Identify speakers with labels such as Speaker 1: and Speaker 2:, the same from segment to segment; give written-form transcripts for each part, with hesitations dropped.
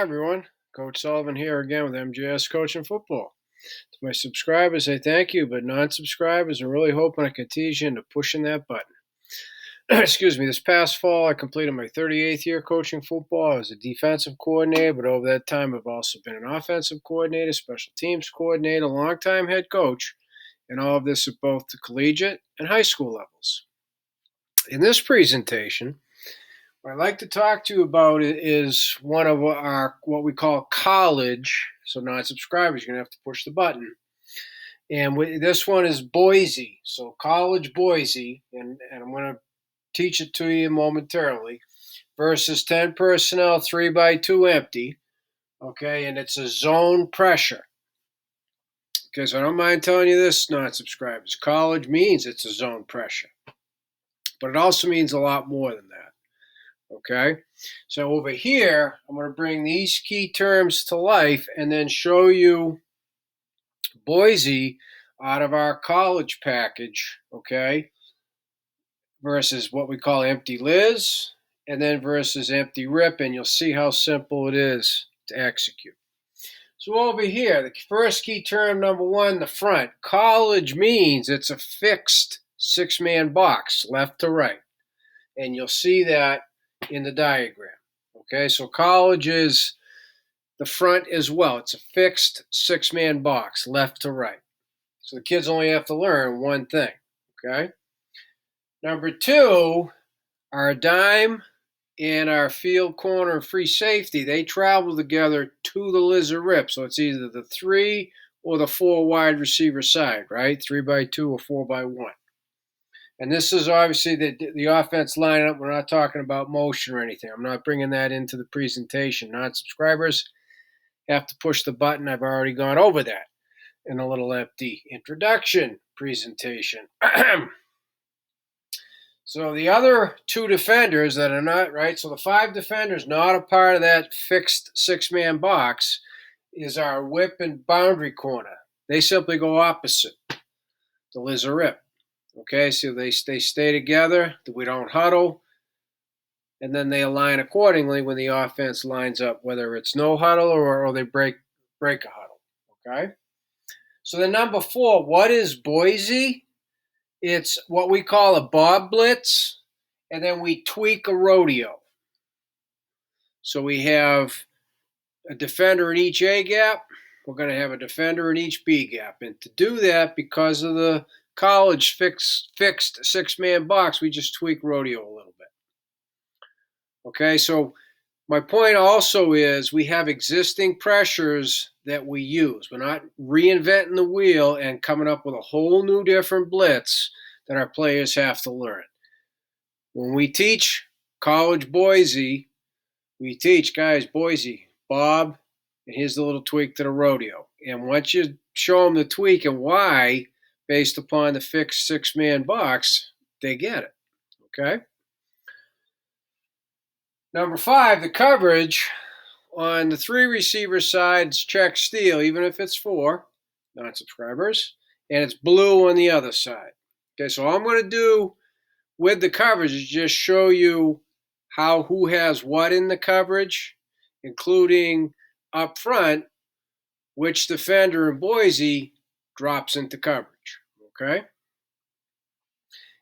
Speaker 1: Hi everyone, Coach Sullivan here again with MJS Coaching Football. To my subscribers, I thank you, but non-subscribers, I'm really hoping I can tease you into pushing that button. Excuse me, this past fall I completed my 38th year coaching football. I was a defensive coordinator, but over that time I've also been an offensive coordinator, special teams coordinator, longtime head coach, and all of this at both the collegiate and high school levels. In this presentation, what I'd like to talk to you about is one of our what we call college. So non-subscribers, you're gonna have to push the button. And this one is Boise. So College Boise, and I'm gonna teach it to you momentarily. Versus 10 personnel, 3x2 empty. Okay, and it's a zone pressure. Okay, so I don't mind telling you this, non-subscribers. College means it's a zone pressure, but it also means a lot more than that. Okay, so over here, I'm going to bring these key terms to life and then show you Boise out of our college package, okay, versus what we call empty Liz, and then versus empty Rip, and you'll see how simple it is to execute. So over here, the first key term, number one, the front. College means it's a fixed six-man box, left to right, and you'll see that in the diagram. Okay, so college is the front as well. It's a fixed six-man box, left to right. So the kids only have to learn one thing. Okay. Number two, our dime and our field corner free safety, they travel together to the lizard rip. So it's either the 3 or the 4 wide receiver side, right? 3x2 or 4x1. And this is obviously the offense lineup. We're not talking about motion or anything. I'm not bringing that into the presentation. Non-subscribers have to push the button. I've already gone over that in a little empty introduction presentation. So the other two defenders that are not, right, so the 5 defenders not a part of that fixed six-man box is our whip and boundary corner. They simply go opposite the lizard rip. Okay, so they stay together. We don't huddle, and then they align accordingly when the offense lines up, whether it's no huddle or they break a huddle. Okay, so the number 4, what is Boise? It's what we call a bob blitz, and then we tweak a rodeo. So we have a defender in each A gap. We're going to have a defender in each B gap, and to do that, because of the college fixed six-man box, we just tweak rodeo a little bit. Okay, so my point also is we have existing pressures that we use. We're not reinventing the wheel and coming up with a whole new different blitz that our players have to learn. When we teach College Boise, we teach, guys, Boise, Bob, and here's the little tweak to the rodeo. And once you show them the tweak and why, based upon the fixed six-man box, they get it. Okay? Number 5, the coverage on the 3 receiver sides, check steal, even if it's 4 non-subscribers, and it's blue on the other side. Okay, so all I'm going to do with the coverage is just show you who has what in the coverage, including up front, which defender in Boise drops into coverage. Okay?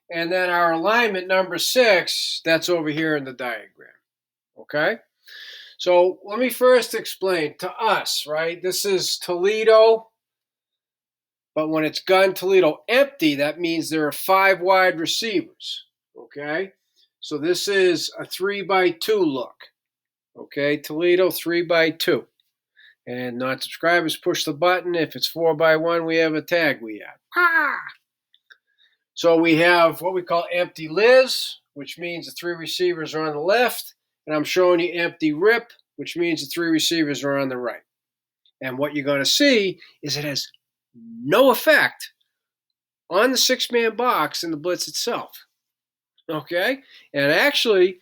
Speaker 1: And then our alignment number 6, that's over here in the diagram. Okay? So let me first explain to us, right? This is Toledo, but when it's gun Toledo empty, that means there are 5 wide receivers. Okay? So this is a 3x2 look. Okay, Toledo 3x2. And non-subscribers push the button. If it's 4x1, we have a tag we have. So we have what we call empty Liz, which means the 3 receivers are on the left. And I'm showing you empty Rip, which means the 3 receivers are on the right. And what you're going to see is it has no effect on the six-man box in the blitz itself. Okay? And actually,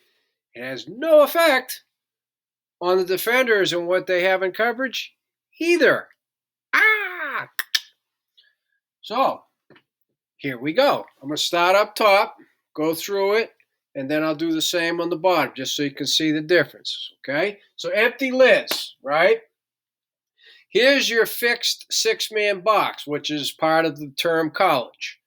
Speaker 1: it has no effect on the defenders and what they have in coverage either. So, here we go. I'm going to start up top, go through it, and then I'll do the same on the bottom, just so you can see the difference, okay? So empty lids, right? Here's your fixed six-man box, which is part of the term college.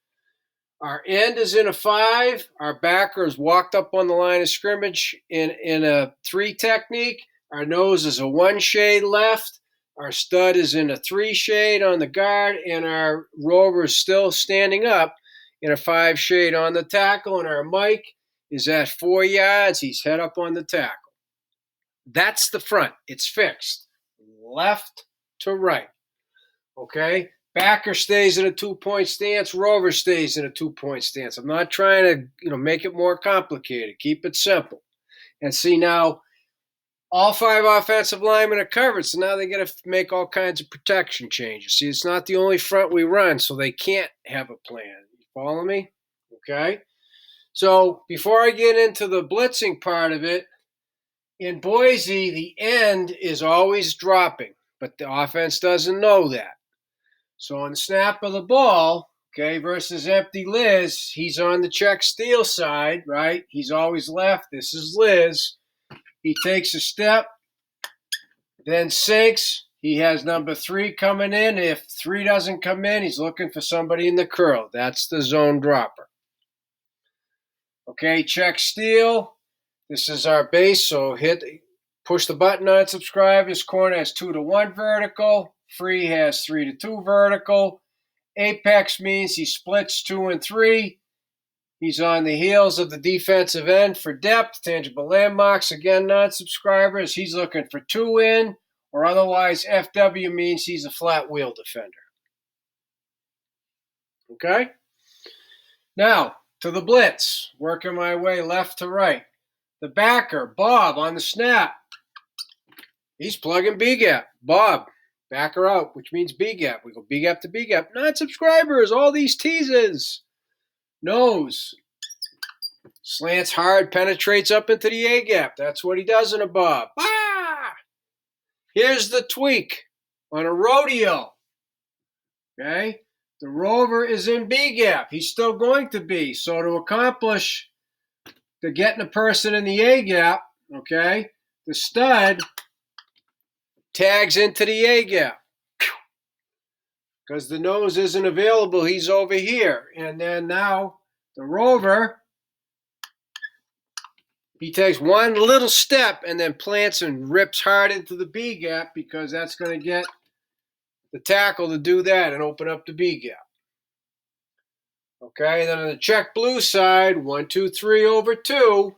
Speaker 1: Our end is in a 5. Our backer is walked up on the line of scrimmage in a 3 technique. Our nose is a 1 shade left. Our stud is in a 3 shade on the guard, and our rover is still standing up in a 5 shade on the tackle, and our Mike is at 4 yards. He's head up on the tackle. That's the front. It's fixed. Left to right. Okay? Backer stays in a 2-point stance. Rover stays in a 2-point stance. I'm not trying to, make it more complicated. Keep it simple. And see, now all 5 offensive linemen are covered, so now they got to make all kinds of protection changes. See, it's not the only front we run, so they can't have a plan. You follow me? Okay? So before I get into the blitzing part of it, in Boise, the end is always dropping, but the offense doesn't know that. So on the snap of the ball, okay, versus empty Liz, he's on the check steal side, right? He's always left. This is Liz. He takes a step, then sinks. He has number 3 coming in. If 3 doesn't come in, he's looking for somebody in the curl. That's the zone dropper. Okay, check steal. This is our base, so push the button on subscribe. His corner has 2-to-1 vertical. Free has 3-to-2 vertical. Apex means he splits 2 and 3. He's on the heels of the defensive end for depth, tangible landmarks. Again, non-subscribers, he's looking for 2 in, or otherwise FW means he's a flat wheel defender. Okay? Now, to the blitz. Working my way left to right. The backer, Bob, on the snap. He's plugging B-gap. Bob, backer out, which means B-gap. We go B-gap to B-gap. Non-subscribers, all these teases. Nose. Slants hard, penetrates up into the A-gap. That's what he does in a Bob. Ah! Here's the tweak on a rodeo. Okay? The rover is in B-gap. He's still going to be. So to accomplish the getting a person in the A-gap, okay, the stud tags into the A-gap. Because the nose isn't available, he's over here. And then now the rover, he takes one little step and then plants and rips hard into the B-gap because that's going to get the tackle to do that and open up the B-gap. Okay, then on the check blue side, 1, 2, 3 over 2.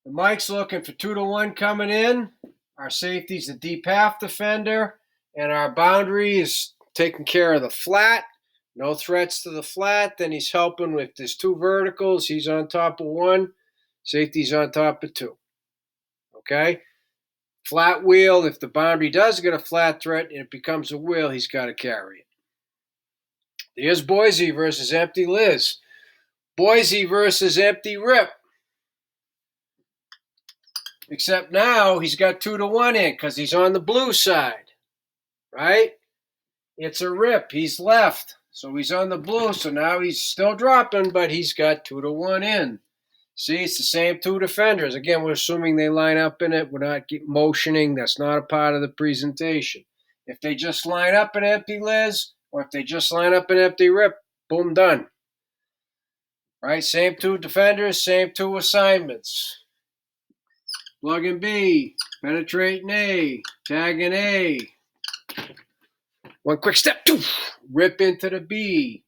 Speaker 1: The Mike's looking for 2-to-1 coming in. Our safety's the deep half defender. And our boundary is taking care of the flat. No threats to the flat. Then he's helping with his 2 verticals. He's on top of 1. Safety's on top of 2. Okay? Flat wheel, if the boundary does get a flat threat and it becomes a wheel, he's got to carry it. Here's Boise versus empty Liz. Boise versus empty Rip. Except now he's got 2-to-1 in because he's on the blue side. Right? It's a Rip. He's left. So he's on the blue. So now he's still dropping, but he's got 2-to-1 in. See, it's the same 2 defenders. Again, we're assuming they line up in it. We're not motioning. That's not a part of the presentation. If they just line up an empty Liz, or if they just line up an empty Rip, boom, done. Right? Same 2 defenders, same 2 assignments. Plugging B, penetrating A, tagging A. One quick step, rip into the B.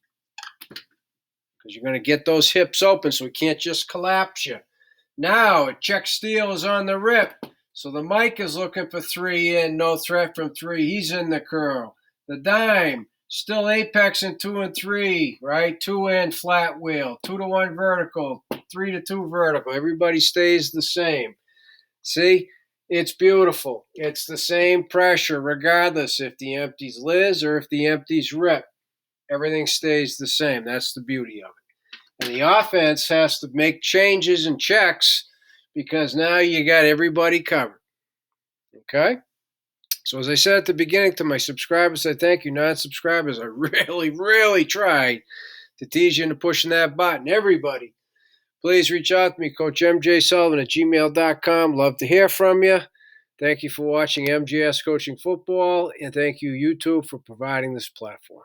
Speaker 1: Because you're going to get those hips open, so we can't just collapse you. Now, a check steal is on the Rip. So the Mike is looking for 3 in, no threat from 3. He's in the curl. The dime, still apex in 2 and 3, right? 2 in, flat wheel. 2-to-1 vertical, 3-to-2 vertical. Everybody stays the same. See? It's beautiful. It's the same pressure regardless if the empty's Liz or if the empty's Rip. Everything stays the same. That's the beauty of it. And the offense has to make changes and checks because now you got everybody covered. Okay? So as I said at the beginning to my subscribers, I thank you. Non-subscribers, I really, really tried to tease you into pushing that button. Everybody Please reach out to me, Coach MJ Sullivan at gmail.com. Love to hear from you. Thank you for watching MGS Coaching Football, and thank you, YouTube, for providing this platform.